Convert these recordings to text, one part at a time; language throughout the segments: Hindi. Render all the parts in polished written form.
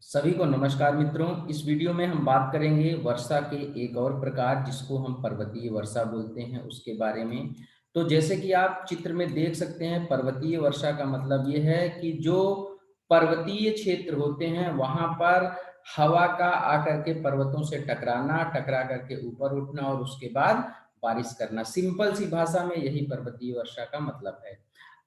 सभी को नमस्कार मित्रों। इस वीडियो में हम बात करेंगे वर्षा के एक और प्रकार जिसको हम पर्वतीय वर्षा बोलते हैं उसके बारे में। तो जैसे कि आप चित्र में देख सकते हैं, पर्वतीय वर्षा का मतलब ये है कि जो पर्वतीय क्षेत्र होते हैं वहां पर हवा का आकर के पर्वतों से टकराना, टकरा करके ऊपर उठना और उसके बाद बारिश करना। सिंपल सी भाषा में यही पर्वतीय वर्षा का मतलब है।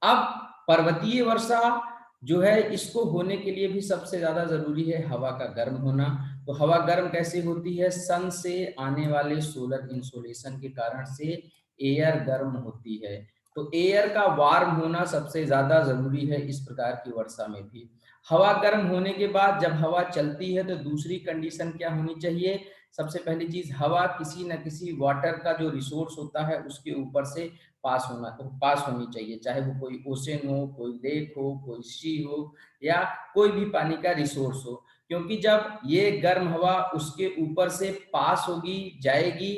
अब पर्वतीय वर्षा जो है, इसको होने के लिए भी सबसे ज्यादा जरूरी है हवा का गर्म होना। तो हवा गर्म कैसे होती है? सन से आने वाले सोलर इंसोलेशन के कारण से एयर गर्म होती है। तो एयर का वार्म होना सबसे ज्यादा जरूरी है इस प्रकार की वर्षा में भी। हवा गर्म होने के बाद जब हवा चलती है तो दूसरी कंडीशन क्या होनी चाहिए? सबसे पहली चीज, हवा किसी न किसी वाटर का जो रिसोर्स होता है उसके ऊपर से पास होनी चाहिए, चाहे वो कोई ओशन हो, कोई लेक हो, कोई सी हो या कोई भी पानी का रिसोर्स हो। क्योंकि जब ये गर्म हवा उसके ऊपर से पास होगी, जाएगी,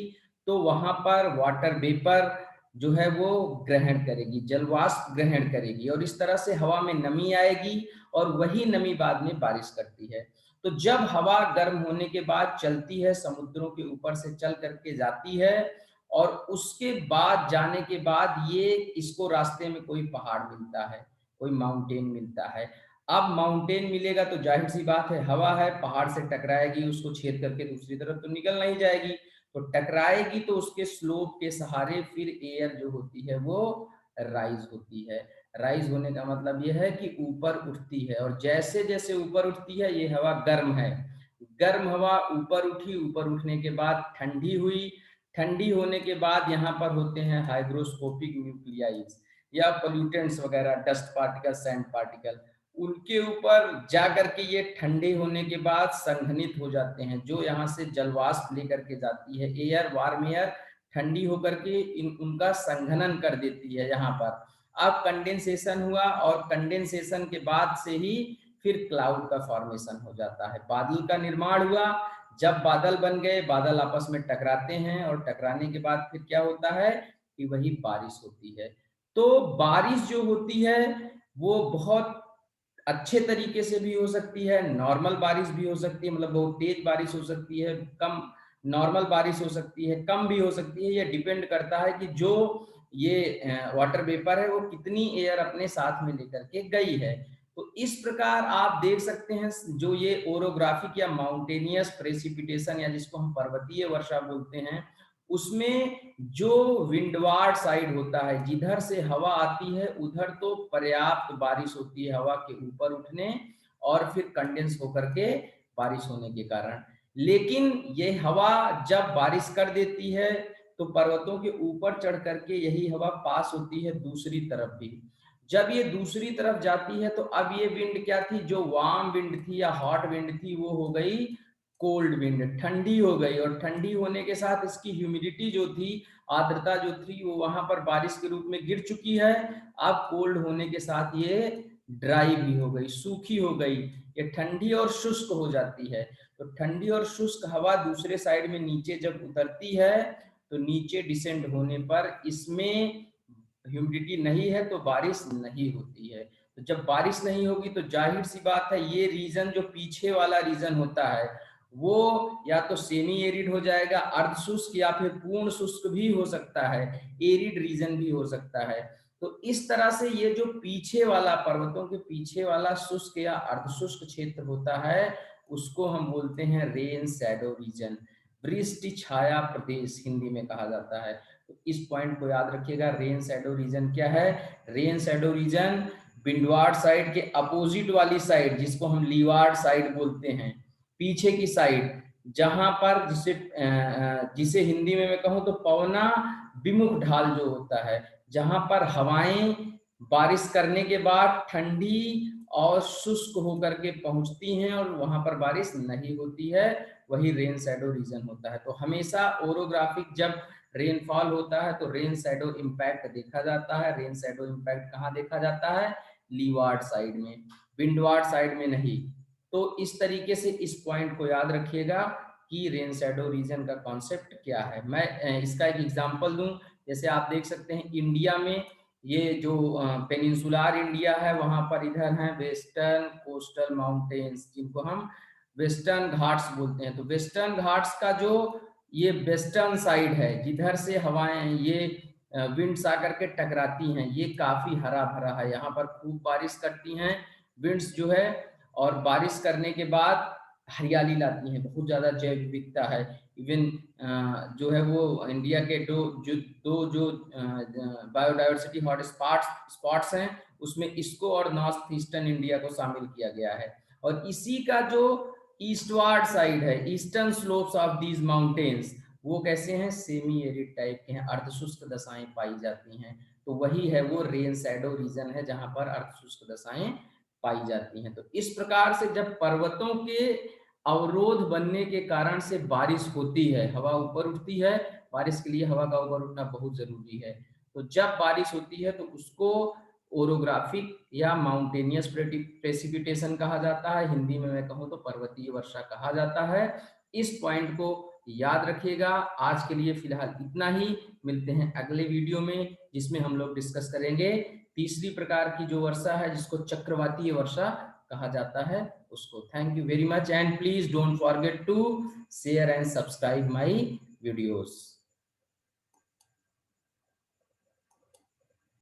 तो वहां पर वाटर वेपर जो है वो ग्रहण करेगी, जलवाष्प ग्रहण करेगी और इस तरह से हवा में नमी आएगी और वही नमी बाद में बारिश करती है। तो जब हवा गर्म होने के बाद चलती है, समुद्रों के ऊपर से चल करके जाती है और उसके बाद जाने के बाद ये इसको रास्ते में कोई पहाड़ मिलता है, कोई माउंटेन मिलता है। अब माउंटेन मिलेगा तो जाहिर सी बात है, हवा है, पहाड़ से टकराएगी, उसको छेद करके दूसरी तरफ तो निकल नहीं जाएगी। तो टकराएगी तो उसके स्लोप के सहारे फिर एयर जो होती है वो राइज होती है। राइज होने का मतलब यह है कि ऊपर उठती है और जैसे जैसे ऊपर उठती है ये हवा गर्म है। गर्म हवा ऊपर उठी, ऊपर उठने के बाद ठंडी हुई, ठंडी होने के बाद यहाँ पर होते हैं हाइग्रोस्कोपिक न्यूक्लियाइज या पोल्यूटेंट्स वगैरह, डस्ट पार्टिकल, सैंड पार्टिकल, उनके ऊपर जाकर के ये ठंडे होने के बाद संघनित हो जाते हैं, जो यहाँ से जलवाष्प लेकर के जाती है, एयर, वार्म एयर ठंडी होकर के उनका संघनन कर देती है यहाँ पर। अब कंडेंसेशन हुआ और कंडेंसेशन के बाद से ही फिर क्लाउड का फॉर्मेशन हो जाता है, बादल का निर्माण हुआ। जब बादल बन गए, बादल आपस में टकराते हैं और टकराने के बाद फिर क्या होता है कि वही बारिश होती है। तो बारिश जो होती है वो बहुत अच्छे तरीके से भी हो सकती है, नॉर्मल बारिश भी हो सकती है, मतलब बहुत तेज बारिश हो सकती है, कम नॉर्मल बारिश हो सकती है, कम भी हो सकती है। ये डिपेंड करता है कि जो ये वाटर वेपर है वो कितनी एयर अपने साथ में लेकर के गई है। तो इस प्रकार आप देख सकते हैं जो ये ओरोग्राफिक या माउंटेनियस प्रेसिपिटेशन या जिसको हम पर्वतीय वर्षा बोलते हैं, उसमें जो विंडवार्ड साइड होता है, जिधर से हवा आती है उधर तो पर्याप्त बारिश होती है हवा के ऊपर उठने और फिर कंडेंस होकर के बारिश होने के कारण। लेकिन ये हवा जब बारिश कर देती है तो पर्वतों के ऊपर चढ़ करके यही हवा पास होती है दूसरी तरफ भी। जब ये दूसरी तरफ जाती है तो अब ये विंड क्या थी, जो वार्म विंड थी या हॉट विंड थी, वो हो गई कोल्ड विंड, ठंडी हो गई। और ठंडी होने के साथ इसकी ह्यूमिडिटी जो थी, आर्द्रता जो थी, वो वहां पर बारिश के रूप में गिर चुकी है। अब कोल्ड होने के साथ ये ड्राई भी हो गई, सूखी हो गई, ये ठंडी और शुष्क हो जाती है। तो ठंडी और शुष्क हवा दूसरे साइड में नीचे जब उतरती है तो नीचे डिसेंड होने पर इसमें ह्यूमिडिटी नहीं है तो बारिश नहीं होती है। तो जब बारिश नहीं होगी तो जाहिर सी बात है ये रीजन जो पीछे वाला रीजन होता है वो या तो सेमी एरिड हो जाएगा, अर्ध शुष्क, या फिर पूर्ण शुष्क भी हो सकता है, एरिड रीजन भी हो सकता है। तो इस तरह से ये जो पीछे वाला, पर्वतों के पीछे वाला शुष्क या अर्ध शुष्क क्षेत्र होता है उसको हम बोलते हैं रेन शैडो रीजन, वृष्टि छाया प्रदेश हिंदी में कहा जाता है। तो इस पॉइंट को याद रखिएगा, रेन शैडो रीजन क्या है? Rain shadow reason windward side के अपोजिट वाली साइड, जिसको हम लीवार्ड साइड बोलते हैं, पीछे की साइड, जहां पर जिसे हिंदी में मैं कहूं तो पवना विमुख ढाल जो होता है, जहां पर हवाएं बारिश करने के बाद ठंडी और शुष्क होकर के पहुंचती हैं और वहां पर बारिश नहीं होती है, वही रेन शैडो रीजन होता है। तो हमेशा ओरोग्राफिक जब रेनफॉल होता है तो रेन शैडो इम्पैक्ट देखा जाता है। रेन शैडो इम्पैक्ट कहाँ देखा जाता है? लीवार्ड साइड में, विंडवार्ड साइड में नहीं। तो इस तरीके से इस पॉइंट को याद रखिएगा कि रेन शैडो रीजन का कॉन्सेप्ट क्या है। मैं इसका एक एग्जांपल दूं, जैसे आप देख सकते हैं इंडिया में ये जो पेनिनसुलार इंडिया है वहां पर इधर हैं वेस्टर्न कोस्टल माउंटेन्स, जिनको हम वेस्टर्न घाट्स बोलते हैं। तो वेस्टर्न घाट्स का जो ये वेस्टर्न साइड है जिधर से हवाएं ये विंड्स आकर के टकराती हैं, ये काफी हरा भरा है, यहाँ पर खूब बारिश करती हैं विंड्स जो है, और बारिश करने के बाद हरियाली लाती हैं, बहुत ज्यादा जैव विविधता है। इवन जो है वो इंडिया के दो जो बायोडाइवर्सिटी हॉट स्पॉट्स हैं उसमें इसको और नॉर्थ ईस्टर्न इंडिया को शामिल किया गया है। और इसी का जो ईस्टवार्ड साइड है, eastern slopes of these mountains, वो कैसे हैं, सेमी एरिड टाइप के हैं, अर्धशुष्क दशाएं पाई जाती हैं। तो वही है वो रेन शैडो रीजन है जहां पर अर्धशुष्क दशाएं पाई जाती हैं। तो इस प्रकार से जब पर्वतों के अवरोध बनने के कारण से बारिश होती है, हवा ऊपर उठती है, बारिश के लिए हवा का ऊपर उठना बहुत जरूरी है। तो जब बारिश होती है तो उसको ओरोग्राफिक या माउंटेनियस प्रेसिपिटेशन कहा जाता है, हिंदी में मैं कहूँ तो पर्वतीय वर्षा कहा जाता है। इस पॉइंट को याद रखिएगा। आज के लिए फिलहाल इतना ही, मिलते हैं अगले वीडियो में जिसमें हम लोग डिस्कस करेंगे तीसरी प्रकार की जो वर्षा है जिसको चक्रवातीय वर्षा कहा जाता है उसको। Thank you very much and please don't forget to share and subscribe my videos.